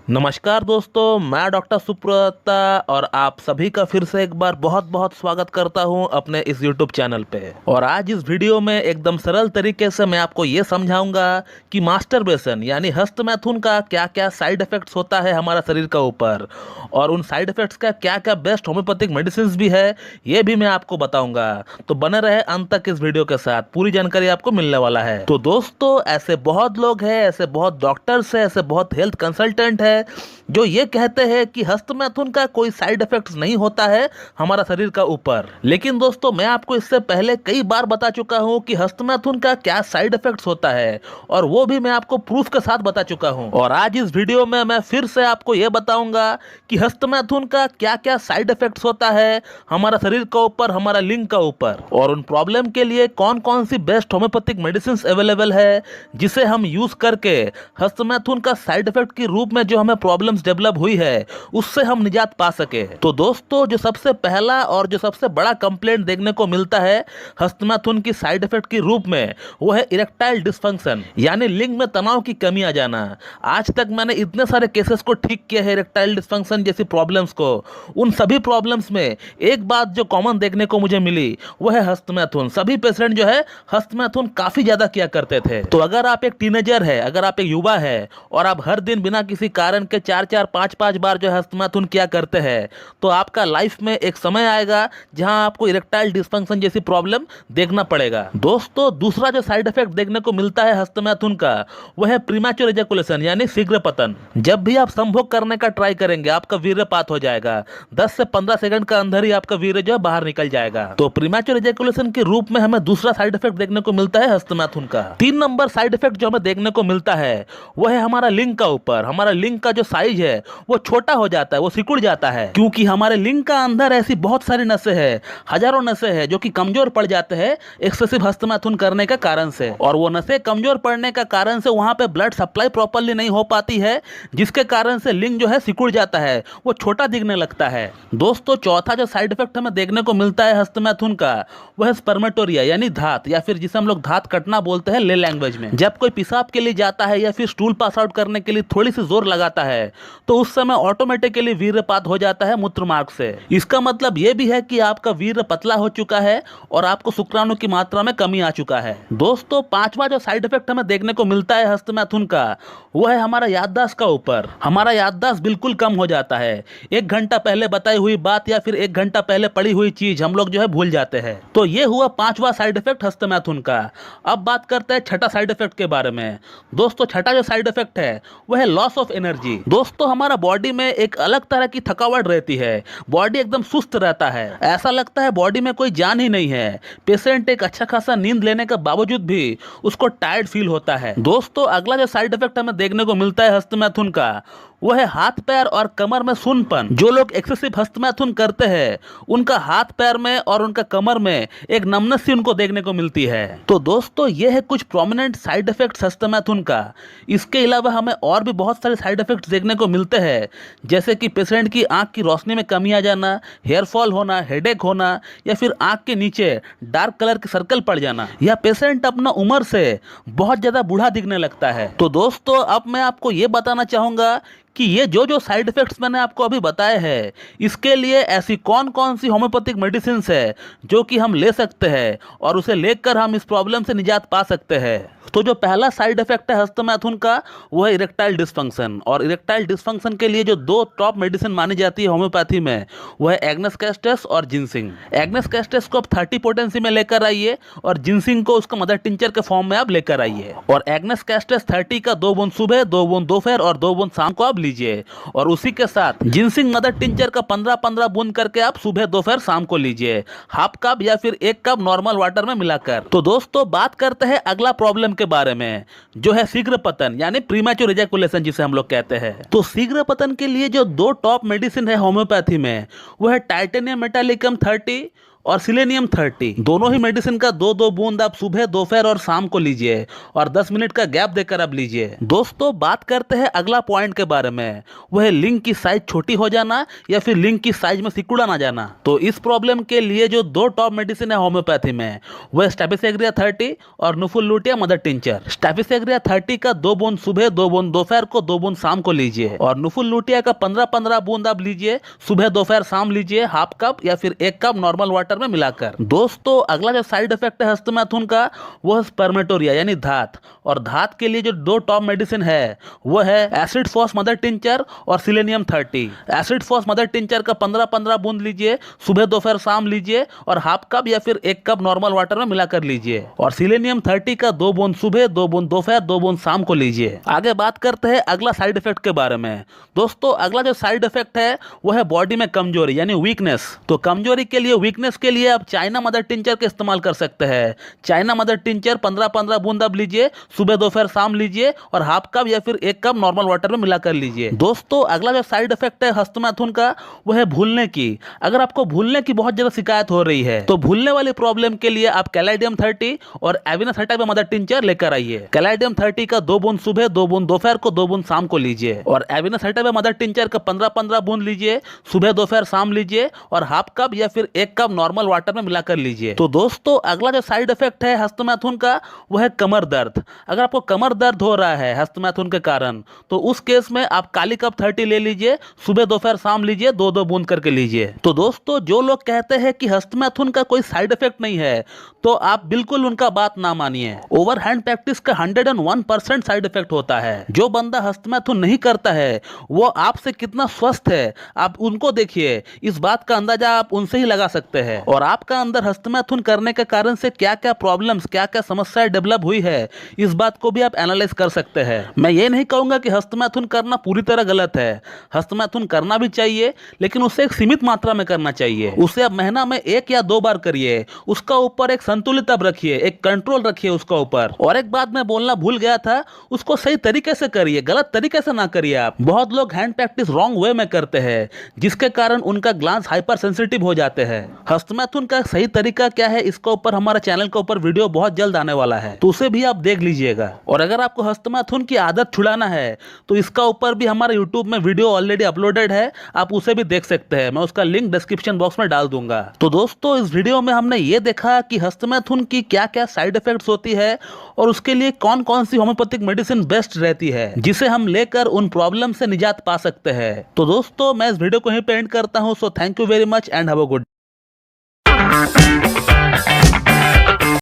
नमस्कार दोस्तों, मैं डॉक्टर सुप्रता और आप सभी का फिर से एक बार बहुत बहुत स्वागत करता हूं अपने इस YouTube चैनल पे। और आज इस वीडियो में एकदम सरल तरीके से मैं आपको ये समझाऊंगा कि मास्टरबेशन यानी हस्तमैथुन का क्या क्या साइड इफेक्ट्स होता है हमारा शरीर का ऊपर, और उन साइड इफेक्ट्स का क्या क्या बेस्ट होम्योपैथिक मेडिसिन भी है ये भी मैं आपको बताऊंगा। तो बने रहे अंत तक इस वीडियो के साथ, पूरी जानकारी आपको मिलने वाला है। तो दोस्तों, ऐसे बहुत लोग हैं, ऐसे बहुत डॉक्टर्स हैं, ऐसे बहुत हेल्थ कंसल्टेंट है जो ये कहते हैं कि हस्तमैथुन का कोई साइड इफेक्ट्स नहीं होता है हमारा शरीर का ऊपर। लेकिन दोस्तों, मैं आपको इससे पहले कई बार बता चुका हूं कि हस्तमैथुन का क्या साइड इफेक्ट्स होता है, और वो भी मैं आपको प्रूफ के साथ बता चुका हूं। और आज इस वीडियो में मैं फिर से आपको यह बताऊंगा कि हस्तमैथुन का क्या क्या साइड इफेक्ट्स होता है हमारा शरीर का ऊपर, हमारा लिंग का ऊपर, और उन प्रॉब्लम के लिए कौन कौन सी बेस्ट होम्योपैथिक मेडिसिन अवेलेबल है जिसे हम यूज करके हस्तमैथुन का साइड इफेक्ट के रूप में जो हमें प्रॉब्लम्स डेवलप हुई है उससे हम निजात पा सके। तो दोस्तों, जो सबसे पहला और जो सबसे बड़ा कंप्लेंट देखने को मिलता है हस्तमैथुन की साइड इफेक्ट के रूप में, वो है इरेक्टाइल डिसफंक्शन यानी लिंग में तनाव की कमी आ जाना। आज तक मैंने इतने सारे केसेस को ठीक किया है इरेक्टाइल डिसफंक्शन जैसी प्रॉब्लम्स को, उन सभी प्रॉब्लम्स में एक बात जो कॉमन देखने को मुझे मिली वो है हस्तमैथुन। सभी पेशेंट जो है हस्तमैथुन काफी ज्यादा किया करते थे। तो अगर आप एक टीनेजर है, अगर आप एक युवा है और आप हर दिन बिना किसी कारण के 4-4, 5-5 बार जो है हस्तमैथुन किया करते हैं, तो आपका लाइफ में एक समय आएगा जहां आपको इरेक्टाइल डिसफंक्शन जैसी प्रॉब्लम देखना पड़ेगा। दोस्तों, दूसरा जो साइड इफेक्ट देखने को मिलता है हस्तमैथुन का वो है प्रीमैच्योर एजैकुलेशन यानी शीघ्र पतन। जब भी आप संभोग करने का ट्राई करेंगे आपका वीर्यपात हो जाएगा, 10 से 15 सेकंड के अंदर ही आपका वीर्य जो है बाहर निकल जाएगा। तो प्रीमैच्योर एजैकुलेशन के रूप में हमें दूसरा साइड इफेक्ट देखने को मिलता है हस्तमैथुन का। 3 नंबर साइड इफेक्ट जो हमें देखने को मिलता है वो है हमारा लिंग का ऊपर। हमारा लिंग का जो साइज है वो छोटा हो जाता है, वो सिकुड़ जाता है, क्योंकि हमारे लिंग का अंदर ऐसी बहुत सारी नसें हैं, हजारों नसें हैं जो कि कमजोर पड़ जाते हैं एक्सेसिव हस्तमैथुन करने का कारण से। और वो नसें कमजोर पड़ने का कारण से वहां पे ब्लड सप्लाई प्रॉपर्ली नहीं हो पाती है, जिसके कारण से लिंग जो है सिकुड़ जाता है, वो छोटा दिखने लगता है। दोस्तों, चौथा जो साइड इफेक्ट हमें देखने को मिलता है हस्तमैथुन का वो है स्पर्मेटोरिया यानी धात, या फिर जिसे हम लोग धात कटना बोलते हैं ले लैंग्वेज में। जब कोई पेशाब के लिए जाता है या फिर स्टूल पास आउट करने के लिए थोड़ी सी जोर लगाता है तो उस समय ऑटोमेटिकली वीर्यपात हो जाता है मूत्र मार्ग से। इसका मतलब यह भी है कि आपका वीर्य पतला हो चुका है और आपको शुक्राणु की मात्रा में कमी आ चुका है। दोस्तों, पांचवा जो साइड इफेक्ट हमें देखने को मिलता है हस्तमैथुन का वो है हमारा याददाश्त का ऊपर। हमारा याददाश्त बिल्कुल कम हो जाता है। 1 घंटा पहले बताई हुई बात या फिर 1 घंटा पहले पड़ी हुई चीज हम लोग जो है भूल जाते हैं। तो ये हुआ पांचवा साइड इफेक्ट हस्तमैथुन का। अब बात करते हैं छठा साइड इफेक्ट के बारे में। दोस्तों, छठा जो साइड इफेक्ट है वो है लॉस ऑफ एनर्जी। दोस्तों, हमारा बॉडी में एक अलग तरह की थकावट रहती है, बॉडी एकदम सुस्त रहता है, ऐसा लगता है बॉडी में कोई जान ही नहीं है। पेशेंट एक अच्छा खासा नींद लेने के बावजूद भी उसको टायर्ड फील होता है। दोस्तों, अगला जो साइड इफेक्ट हमें देखने को मिलता है हस्तमैथुन का वो है हाथ पैर और कमर में सुन्नपन। जो लोग एक्सेसिव हस्तमैथुन करते हैं उनका हाथ पैर में और उनका कमर में एक नमनेस सी उनको देखने को मिलती है। तो दोस्तों, ये है कुछ प्रोमिनेंट साइड इफेक्ट्स हस्तमैथुन का। इसके अलावा हमें और भी बहुत सारे साइड इफेक्ट्स देखने को मिलते हैं, जैसे कि पेशेंट की आंख की रोशनी में कमी आ जाना, हेयर फॉल होना, हेडेक होना, या फिर आंख के नीचे डार्क कलर के सर्कल पड़ जाना, या पेशेंट अपना उम्र से बहुत ज्यादा बूढ़ा दिखने लगता है। तो दोस्तों, अब मैं आपको ये बताना चाहूंगा कि ये जो जो साइड इफेक्ट्स मैंने आपको अभी बताए हैं इसके लिए ऐसी कौन कौन सी होम्योपैथिक मेडिसिन है जो कि हम ले सकते हैं और उसे लेकर हम इस प्रॉब्लम से निजात पा सकते हैं। तो जो पहला साइड इफेक्ट है हस्तमैथुन का वो है इरेक्टाइल डिसफंक्शन। और इरेक्टाइल डिसफंक्शन के लिए जो 2 टॉप मेडिसिन मानी जाती है होम्योपैथी में वो है एग्नेस कैस्टस और जिनसिंग। एग्नेस कैस्टस को आप 30 पोटेंसी में लेकर आइए और जिनसिंग को उसका मदर टिंचर के फॉर्म में आप लेकर आइए। और एग्नेस कैस्टस 30 का 2 बूंद सुबह, 2 बूंद दोपहर और 2 बूंद शाम को आप लीजिए, और उसी के साथ जिनसिंग मदर टिंचर का 15-15 बूंद करके आप सुबह, दोपहर, शाम को लीजिए, हाफ कप या फिर 1 कप नॉर्मल वाटर में मिलाकर। तो दोस्तों, बात करते हैं अगला प्रॉब्लम के बारे में, जो है शीघ्र पतन यानी प्रीमैच्योर एजैकुलेशन जिसे हम लोग कहते हैं। तो शीघ्र पतन के लिए जो 2 टॉप मेडिसिन है होम्योपैथी में वो है टाइटेनियम मेटालिकम 30 और सिलेनियम 30। दोनों ही मेडिसिन का 2-2 बूंद आप सुबह, दोपहर और शाम को लीजिए और 10 मिनट का गैप देकर आप लीजिए। दोस्तों बात करते हैं अगला पॉइंट के बारे में, वह है लिंग की साइज छोटी हो जाना या फिर लिंग की साइज में सिकुड़ा ना जाना। तो इस प्रॉब्लम के लिए जो 2 टॉप मेडिसिन है होम्योपैथी में, वह स्टेपिसेग्रिया 30 और नुफुल लुटिया मदर टिंचर। स्टेपिसेग्रिया 30 का 2 बूंद सुबह, 2 बूंद दोपहर को, 2 बूंद शाम को लीजिए और नुफुल लुटिया का 15-15 बूंद आप लीजिए, सुबह दोपहर शाम लीजिए, हाफ कप या फिर 1 कप नॉर्मल वाटर में मिलाकर। दोस्तों अगला जो साइड इफेक्ट है हस्तमैथुन का, वो है स्पर्मेटोरिया यानी धात। और धात के लिए जो 2 टॉप मेडिसिन है वो है एसिड फॉस मदर टिंचर और selenium 30। Acid phos mother tincture का 15-15 बूंद लीजिए, सुबह दोपहर शाम लीजिए और हाफ कप या फिर 1 कप नॉर्मल वाटर में मिलाकर लीजिए। और सिलेनियम 30 का 2 बूंद सुबह, 2 बूंद दोपहर, 2 बूंद शाम को लीजिए। आगे बात करते हैं अगला साइड इफेक्ट के बारे में। दोस्तों अगला जो साइड इफेक्ट है वो है बॉडी में कमजोरी यानी वीकनेस। तो कमजोरी के लिए, वीकनेस के लिए आप चाइना मदर टिंचर का इस्तेमाल कर सकते हैं। चाइना मदर टिंचर 15-15 बूंद आप लीजिए, सुबह दोपहर शाम लीजिए और हाफ कप या फिर 1 कप नॉर्मल वाटर में मिलाकर लीजिए। दोस्तों अगला जो साइड इफेक्ट है हस्तमैथुन का वो है भूलने की। अगर आपको भूलने की बहुत ज्यादा शिकायत हो रही है तो भूलने वाली प्रॉब्लम के लिए आप कैलाइडियम 30 और एविना सटाइवा मदर टिंचर लेकर आइए। कैलाइडियम 30 का 2 बूंद सुबह, 2 बूंद दोपहर को, 2 बूंद शाम को लीजिए और एविना सटाइवा मदर टिंचर का 15-15 बूंद लीजिए, सुबह दोपहर शाम लीजिए और हाफ कप या फिर 1 कप नॉर्मल वाटर में मिलाकर लीजिए। तो दोस्तों अगला जो साइड इफेक्ट है हस्तमैथुन का वो है कमर दर्द। अगर आपको कमर दर्द हो रहा है हस्तमैथुन के कारण तो उस केस में आप काली कप 30 ले लीजिए, सुबह दोपहर शाम लीजिए, 2-2 बूंद करके लीजिए। तो दोस्तों जो लोग कहते हैं कि हस्तमैथुन का कोई साइड इफेक्ट नहीं है तो आप बिल्कुल उनका बात ना मानिए। ओवरहैंड प्रैक्टिस का 101% साइड इफेक्ट होता है। जो बंदा हस्तमैथुन नहीं करता है वो आपसे कितना स्वस्थ है आप उनको देखिए, इस बात का अंदाजा आप उनसे ही लगा सकते हैं। और आपका अंदर हस्तमैथुन करने के कारण से क्या क्या प्रॉब्लम्स, क्या क्या समस्याएं डेवलप हुई है, इस बात को भी आप एनालाइज कर सकते हैं। मैं ये नहीं कहूंगा कि हस्तमैथुन करना पूरी तरह गलत है। हस्तमैथुन करना भी चाहिए लेकिन उसे एक सीमित मात्रा में करना चाहिए। उसे आप महीना में 1 या 2 बार करिए। उसका ऊपर एक संतुलित अब रखिए, एक कंट्रोल रखिए उसका ऊपर। और एक बात मैं बोलना भूल गया था, उसको सही तरीके से करिए, गलत तरीके से ना करिए आप। बहुत लोग हैंड प्रैक्टिस रॉन्ग वे में करते हैं जिसके कारण उनका ग्लांस हाइपर सेंसिटिव हो जाते हैं। हस्तमैथुन का सही तरीका क्या है इसके ऊपर हमारे चैनल के ऊपर वीडियो बहुत जल्द आने वाला है, तो उसे भी आप देख लीजिएगा। और अगर आपको हस्तमैथुन की आदत छुड़ाना है तो इसका ऊपर भी हमारे यूट्यूब में वीडियो ऑलरेडी अपलोडेड है, आप उसे भी देख सकते हैं। मैं उसका लिंक डिस्क्रिप्शन बॉक्स में डाल दूंगा। तो दोस्तों इस वीडियो में हमने ये देखा कि हस्तमैथुन की क्या क्या साइड इफेक्ट्स होती है और उसके लिए कौन कौन सी होम्योपैथिक मेडिसिन बेस्ट रहती है जिसे हम लेकर उन प्रॉब्लम से निजात पा सकते हैं। तो दोस्तों मैं इस वीडियो को यहीं पे एंड करता हूं। So thank you very much and have a good